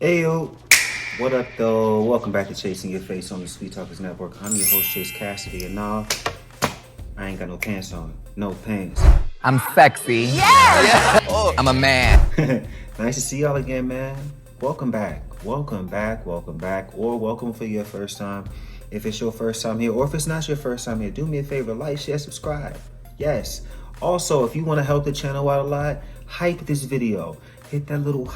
Ayo, what up though? Welcome back to Chasing Your Face on the Sweet Talkers Network. I'm your host, ChaseKassidy, and nah, I ain't got no pants on. No pants. I'm sexy. Yeah! Oh, I'm a man. Nice to see y'all again, man. Welcome back. Welcome back. Welcome back. Or welcome for your first time. If it's your first time here, or if it's not your first time here, do me a favor, like, share, subscribe. Yes. Also, if you want to help the channel out a lot, hype this video. Hit that little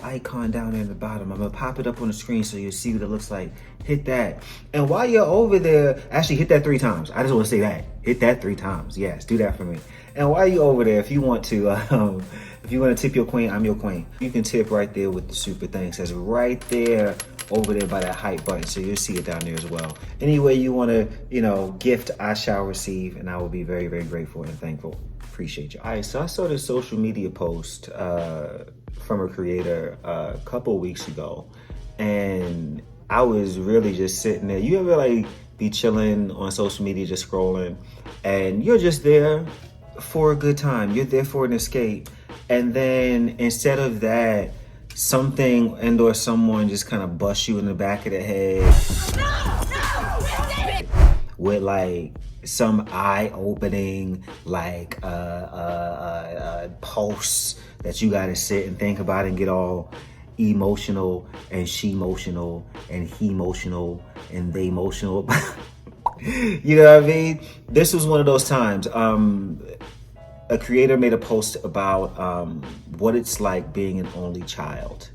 icon down there in the bottom. I'm gonna pop it up on the screen so you'll see what it looks like. Hit that. And while you're over there, actually hit that 3 times. I just want to say that. Hit that 3 times. Yes, do that for me. And while you're over there, if you want to tip your queen, I'm your queen. You can tip right there with the super thanks. That's right there over there by that hype button. So you'll see it down there as well. Any way you want to, gift, I shall receive, and I will be very, very grateful and thankful. Appreciate you. All right, so I saw this social media post from a creator a couple weeks ago, and I was really just sitting there. You ever be chilling on social media, just scrolling, and you're just there for a good time. You're there for an escape, and then instead of that, something and or someone just kind of busts you in the back of the head with some eye-opening posts that you got to sit and think about and get all emotional and she-motional and he-motional and they-motional. You know what I mean? This was one of those times. A creator made a post about what it's like being an only child.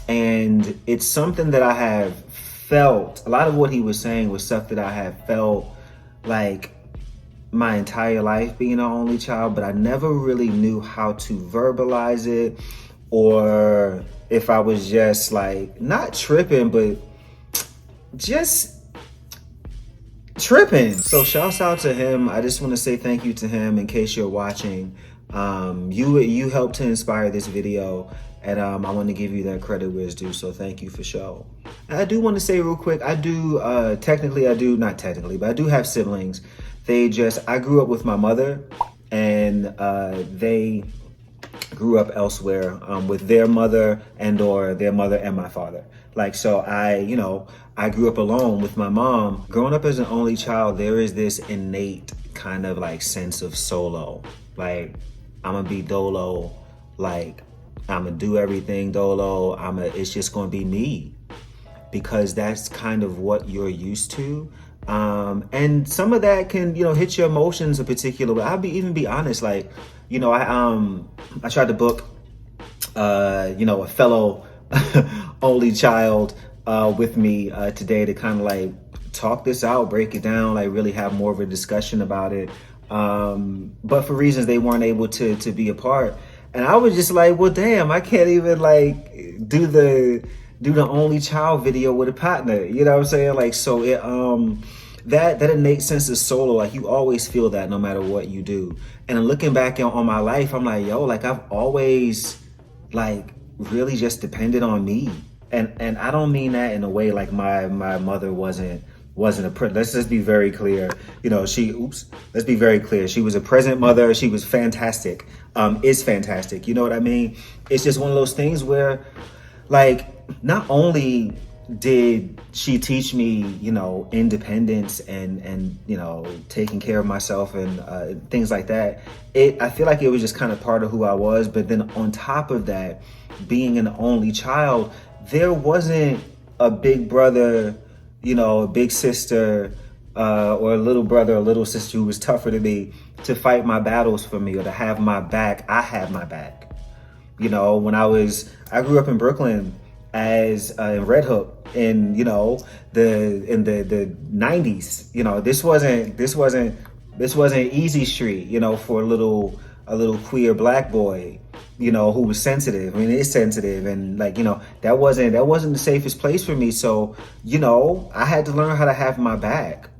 And it's something that I have felt. A lot of what he was saying was stuff that I have felt my entire life being an only child, but I never really knew how to verbalize it, or if I was just not tripping, but just tripping. So shouts out to him. I just want to say thank you to him in case you're watching. You helped to inspire this video, and I want to give you that credit where it's due, so thank you for sure. And I do want to say real quick, I do have siblings. I grew up with my mother, and they grew up elsewhere with their mother and my father. So I grew up alone with my mom. Growing up as an only child, there is this innate kind of sense of solo. I'm gonna be dolo, I'm gonna do everything dolo. It's just gonna be me, because that's kind of what you're used to. And some of that can, hit your emotions a particular way. I'll even be honest, I tried to book, a fellow only child with me today to kind of talk this out, break it down, really have more of a discussion about it. But for reasons they weren't able to be a part. And I was just well, damn, I can't even do the only child video with a partner. You know what I'm saying? So it that innate sense of solo, you always feel that no matter what you do. And looking back on my life, I'm I've always really just depended on me. And I don't mean that in a way my mother wasn't a let's just be very clear. Let's be very clear. She was a present mother. She was fantastic. Is fantastic. You know what I mean? It's just one of those things where not only did she teach me, independence and taking care of myself and things like that. I feel like it was just kind of part of who I was. But then on top of that, being an only child, there wasn't a big brother, a big sister, or a little brother or little sister who was tougher than me to fight my battles for me or to have my back. I had my back. When I grew up in Brooklyn in Red Hook in the 90s. This wasn't easy street, for a little queer black boy, who was sensitive. I mean, is sensitive, and that wasn't the safest place for me. So, I had to learn how to have my back.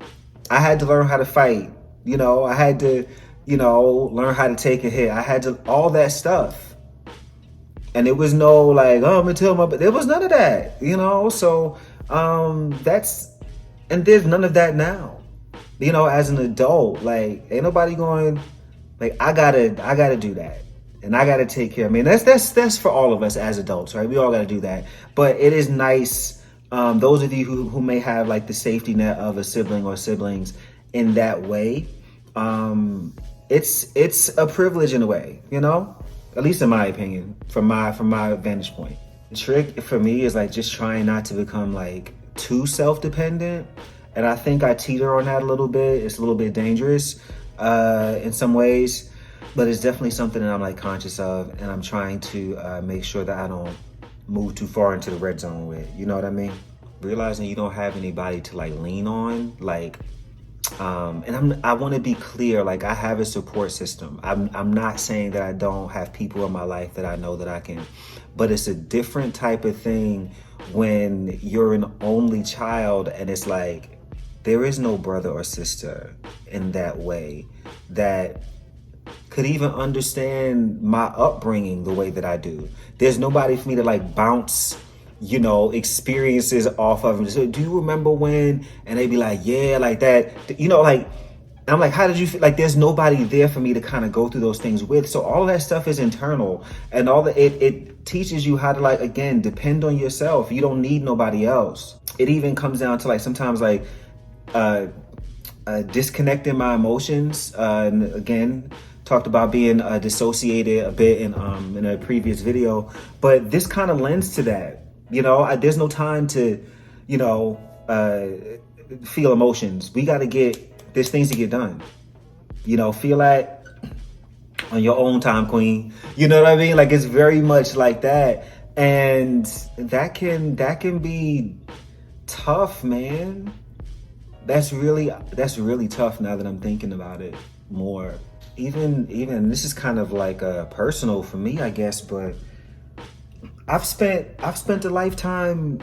I had to learn how to fight. I had to, learn how to take a hit. I had to, all that stuff. And it was no oh, I'm gonna tell but there was none of that, So and there's none of that now. As an adult, ain't nobody going I gotta do that. and I got to take care. I mean, that's for all of us as adults, right? We all got to do that. But it is nice, those of you who may have like the safety net of a sibling or siblings in that way. It's a privilege in a way, you know, at least in my opinion, from my vantage point. The trick for me is like just trying not to become like too self-dependent. And I think I teeter on that a little bit. It's a little bit dangerous in some ways, but it's definitely something that I'm like conscious of, and I'm trying to make sure that I don't move too far into the red zone with, you know what I mean? Realizing you don't have anybody to like lean on, like, and I want to be clear, like I have a support system. I'm not saying that I don't have people in my life that I know that I can, but it's a different type of thing when you're an only child and it's like, there is no brother or sister in that way that could even understand my upbringing the way that I do. There's nobody for me to like bounce, you know, experiences off of them. So, do you remember when? And they'd be like, yeah, like that, you know, like, I'm like, how did you feel? Like, there's nobody there for me to kind of go through those things with. So all of that stuff is internal, and all the it teaches you how to like, again, depend on yourself. You don't need nobody else. It even comes down to like sometimes like disconnecting my emotions. And again, talked about being dissociated a bit in a previous video, but this kind of lends to that. You know, there's no time to, you know, feel emotions. We got to there's things to get done. You know, feel that on your own time, queen. You know what I mean? Like, it's very much like that. And that can be tough, man. That's really tough now that I'm thinking about it more. Even this is kind of like personal for me, I guess, but I've spent a lifetime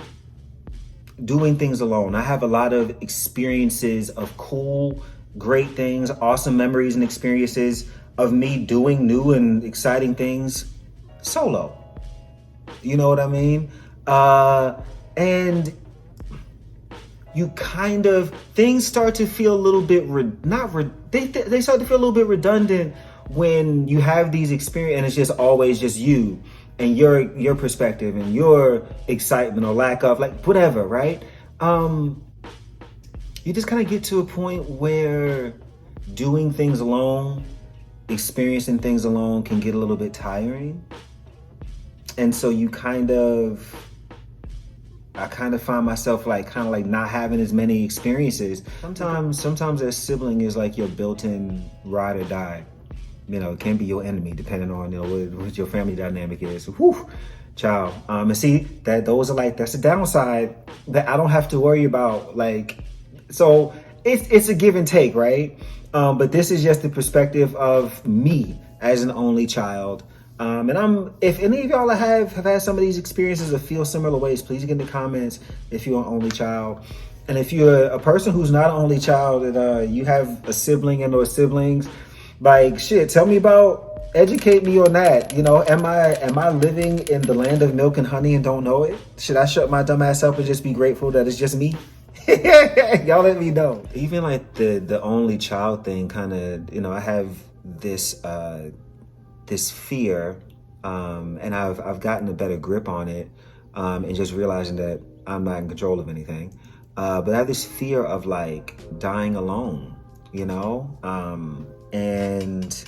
doing things alone. I have a lot of experiences of cool, great things, awesome memories and experiences of me doing new and exciting things solo. You know what I mean? And you kind of, things start to feel a little bit, they start to feel a little bit redundant when you have these experiences and it's just always just you and your perspective and your excitement or lack of, like, whatever, right? You just kind of get to a point where doing things alone, experiencing things alone can get a little bit tiring. And so I kind of find myself like not having as many experiences. Sometimes a sibling is like your built-in ride or die. You know, it can be your enemy depending on, you know, what your family dynamic is. Whew, child. And see that that's the downside that I don't have to worry about. Like, so it's a give and take, right? But this is just the perspective of me as an only child. And if any of y'all have had some of these experiences or feel similar ways, please get in the comments if you're an only child. And if you're a person who's not an only child and you have a sibling and or siblings, like, shit, tell me educate me on that. You know, am I living in the land of milk and honey and don't know it? Should I shut my dumb ass up and just be grateful that it's just me? Y'all let me know. Even like the only child thing kind of, you know, I have this fear, and I've gotten a better grip on it, and just realizing that I'm not in control of anything. But I have this fear of like dying alone, you know, and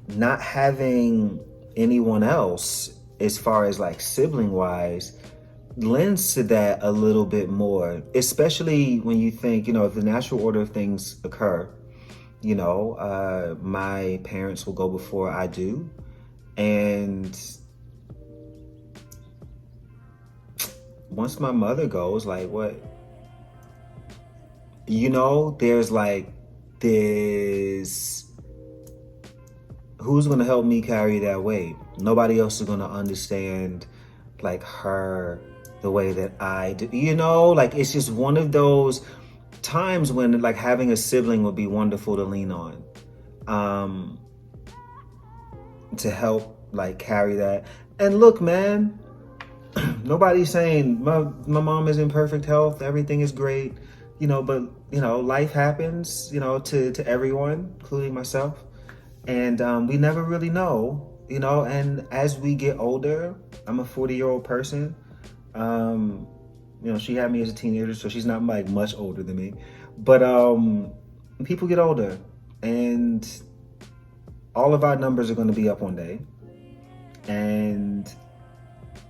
not having anyone else as far as like sibling wise lends to that a little bit more, especially when you think, you know, if the natural order of things occur, you know, my parents will go before I do. And once my mother goes, like, what? You know, there's who's going to help me carry that weight? Nobody else is going to understand, like, her the way that I do. You know, like, it's just one of those times when like having a sibling would be wonderful to lean on, to help like carry that. And look, man, nobody's saying my mom is in perfect health, everything is great, you know, but you know, life happens, you know, to everyone, including myself, and we never really know and as we get older, I'm a 40-year-old person. She had me as a teenager, so she's not like much older than me. But people get older, and all of our numbers are going to be up one day. And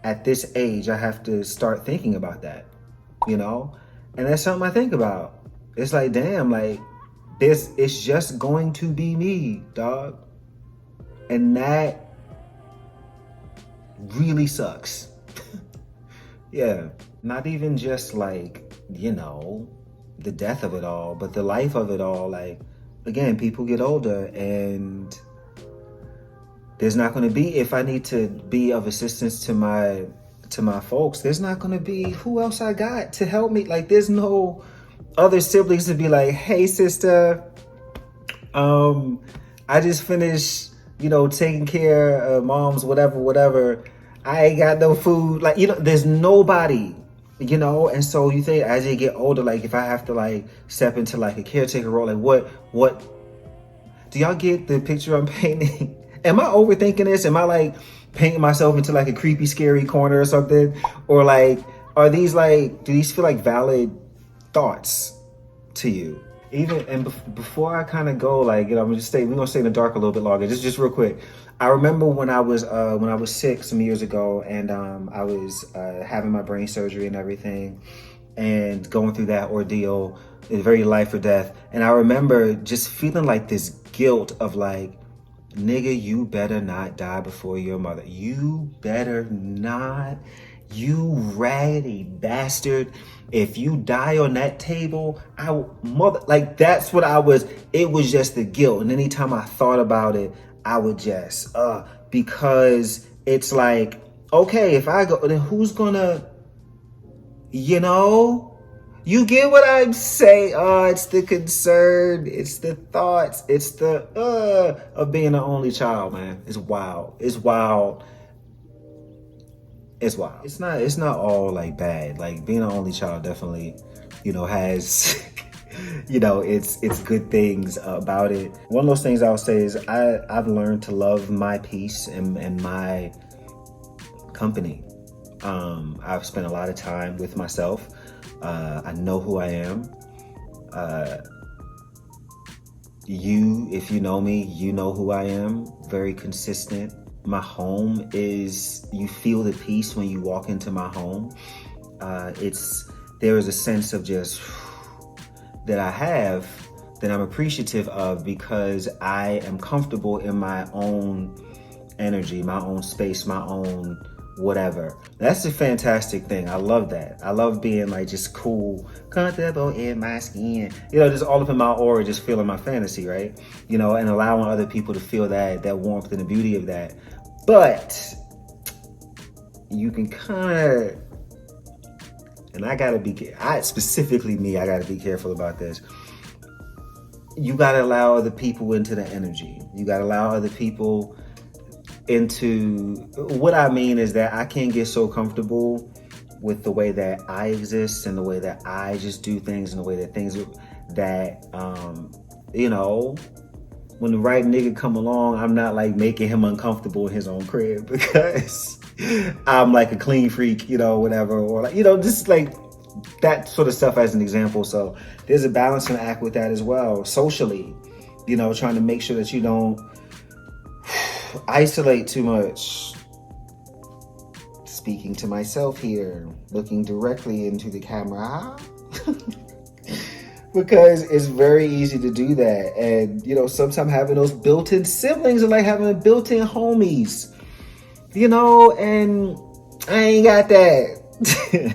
at this age, I have to start thinking about that, and that's something I think about. It's like, damn, like it's just going to be me, dog. And that really sucks. Yeah, not even just like, the death of it all, but the life of it all. Like, again, people get older, and there's not going to be, if I need to be of assistance to my folks, there's not going to be who else I got to help me. Like, there's no other siblings to be like, hey, sister, I just finished, taking care of mom's whatever. I ain't got no food. Like, there's nobody, and so you think as you get older, like if I have to like step into like a caretaker role, like what do y'all get the picture I'm painting? Am I overthinking this? Am I like painting myself into like a creepy, scary corner or something? Or like, do these feel like valid thoughts to you? Even, and before I kind of go, like, we're gonna stay in the dark a little bit longer, just real quick. I remember when I was sick some years ago, and I was having my brain surgery and everything, and going through that ordeal, very life or death. And I remember just feeling like this guilt of like, nigga, you better not die before your mother. You better not. You raggedy bastard. If you die on that table, like that's what I was. It was just the guilt. And anytime I thought about it, I would just, because it's like, okay, if I go, then who's gonna, you get what I'm saying? It's the concern, it's the thoughts, it's the of being an only child, man. It's wild. It's wild. It's wild. It's not all like bad. Like being an only child definitely, has it's good things about it. One of those things I'll say is I've learned to love my peace and my company. I've spent a lot of time with myself. I know who I am. If you know me, you know who I am. Very consistent. My home you feel the peace when you walk into my home. There is a sense of just that I have that I'm appreciative of, because I am comfortable in my own energy, my own space, my own whatever. That's a fantastic thing. I love that. I love being like just cool, comfortable in my skin, just all up in my aura, just feeling my fantasy, right? And allowing other people to feel that warmth and the beauty of that. But you can kind of, and I gotta be careful about this. You gotta allow other people into the energy. You gotta allow other people into, what I mean is that I can't get so comfortable with the way that I exist and the way that I just do things and the way that things that, when the right nigga come along, I'm not like making him uncomfortable in his own crib because I'm like a clean freak, whatever, or like, just like that sort of stuff as an example. So there's a balancing act with that as well, socially, trying to make sure that you don't isolate too much. Speaking to myself here, looking directly into the camera. Because it's very easy to do that. And, sometimes having those built-in siblings are like having built-in homies, and I ain't got that.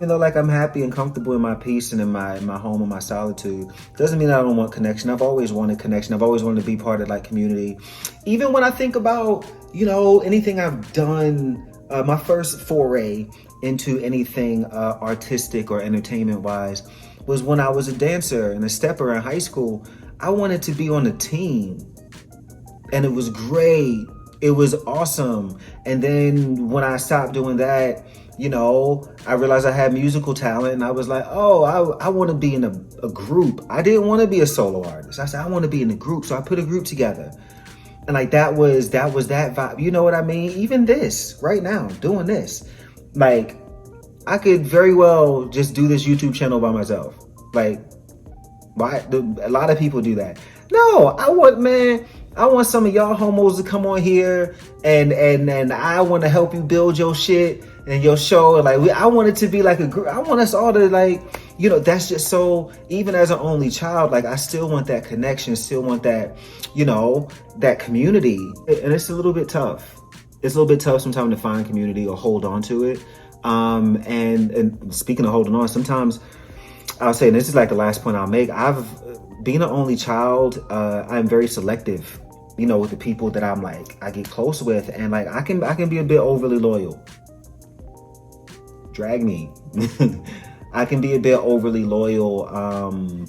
Like I'm happy and comfortable in my peace and in my home and my solitude. Doesn't mean I don't want connection. I've always wanted connection. I've always wanted to be part of like community. Even when I think about, anything I've done, my first foray into anything artistic or entertainment wise was when I was a dancer and a stepper in high school. I wanted to be on a team, and it was great. It was awesome. And then when I stopped doing that, I realized I had musical talent, and I was like, I want to be in a group. I didn't want to be a solo artist. I said, I want to be in a group. So I put a group together. And like that was that vibe. You know what I mean? Even this right now, doing this, like I could very well just do this YouTube channel by myself. Like, why? A lot of people do that. No, I want some of y'all homos to come on here and I want to help you build your shit and your show. Like I want it to be like a group. I want us all to like, you know, that's just so, even as an only child, like I still want that connection, still want that, you know, that community. And it's a little bit tough. It's a little bit tough sometimes to find community or hold on to it. And speaking of holding on, sometimes I'll say, and this is like the last point I'll make, being an only child, I'm very selective, you know, with the people that I get close with, and like I can be a bit overly loyal. Drag me. I can be a bit overly loyal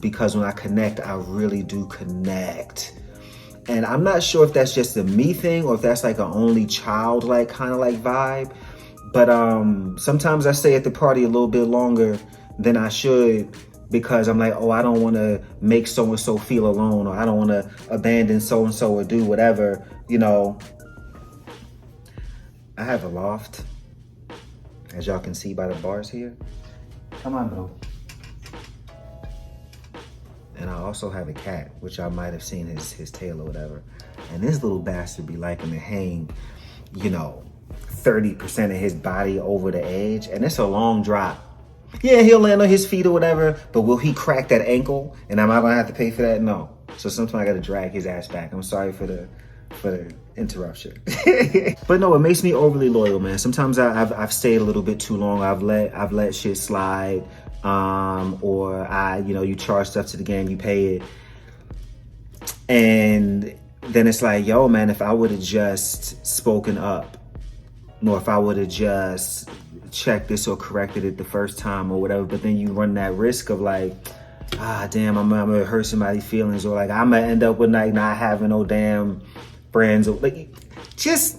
because when I connect, I really do connect. And I'm not sure if that's just a me thing or if that's like an only child like kind of like vibe. But sometimes I stay at the party a little bit longer than I should because I'm like, oh, I don't want to make so-and-so feel alone, or I don't want to abandon so-and-so or do whatever, you know. I have a loft, as y'all can see by the bars here. Come on, bro. And I also have a cat, which I might have seen his tail or whatever. And this little bastard be liking to hang, you know, 30% of his body over the edge. And it's a long drop. Yeah, he'll land on his feet or whatever, but will he crack that ankle? And am I gonna have to pay for that? No. So sometimes I gotta drag his ass back. I'm sorry for the interruption. But no, it makes me overly loyal, man. Sometimes I've stayed a little bit too long. I've let shit slide. Or you charge stuff to the game, you pay it. And then it's like, yo, man, if I would have just spoken up, or if I would have just checked this or corrected it the first time or whatever, but then you run that risk of like, damn, I'm gonna hurt somebody's feelings, or like I'm gonna end up with like not having no damn friends, or like just,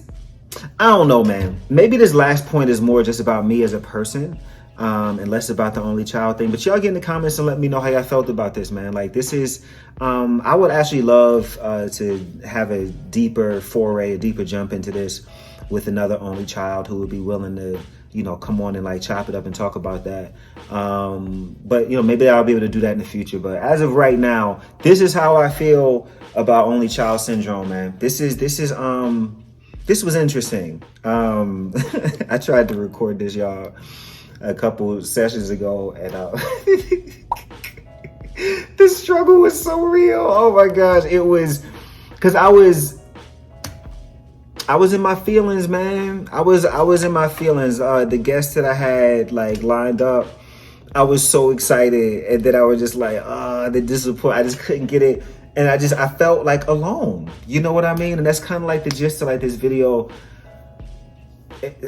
I don't know, man. Maybe this last point is more just about me as a person, and less about the only child thing. But y'all get in the comments and let me know how y'all felt about this, man. Like this is, I would actually love to have a deeper foray, a deeper jump into this with another only child who would be willing to, you know, come on and like chop it up and talk about that. But you know, maybe I'll be able to do that in the future. But as of right now, this is how I feel about only child syndrome, man. This was interesting. I tried to record this, y'all, a couple sessions ago, and the struggle was so real. Oh my gosh, it was because I was in my feelings, man. I was in my feelings. The guests that I had like lined up, I was so excited, and then I was just like, the disappointment. I just couldn't get it, and I felt like alone. You know what I mean? And that's kind of like the gist of like this video.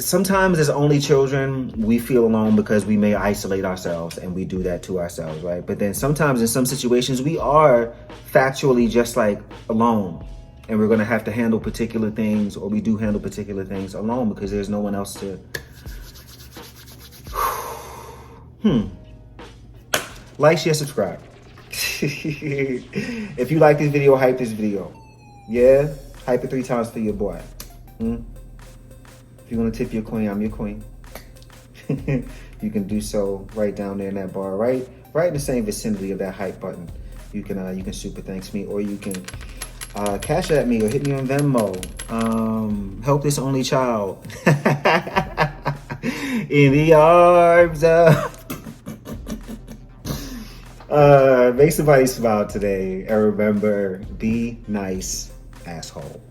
Sometimes as only children, we feel alone because we may isolate ourselves, and we do that to ourselves, right? But then sometimes in some situations, we are factually just like alone. And we're gonna have to handle particular things, or we do handle particular things alone because there's no one else to. Like, share, subscribe. If you like this video, hype this video. Yeah? Hype it 3 times for your boy. If you want to tip your queen, I'm your queen. You can do so right down there in that bar, right in the same vicinity of that hype button. You can super thanks me, or you can cash at me or hit me on Venmo. Help this only child. In the arms of... make somebody smile today, and remember, be nice, asshole.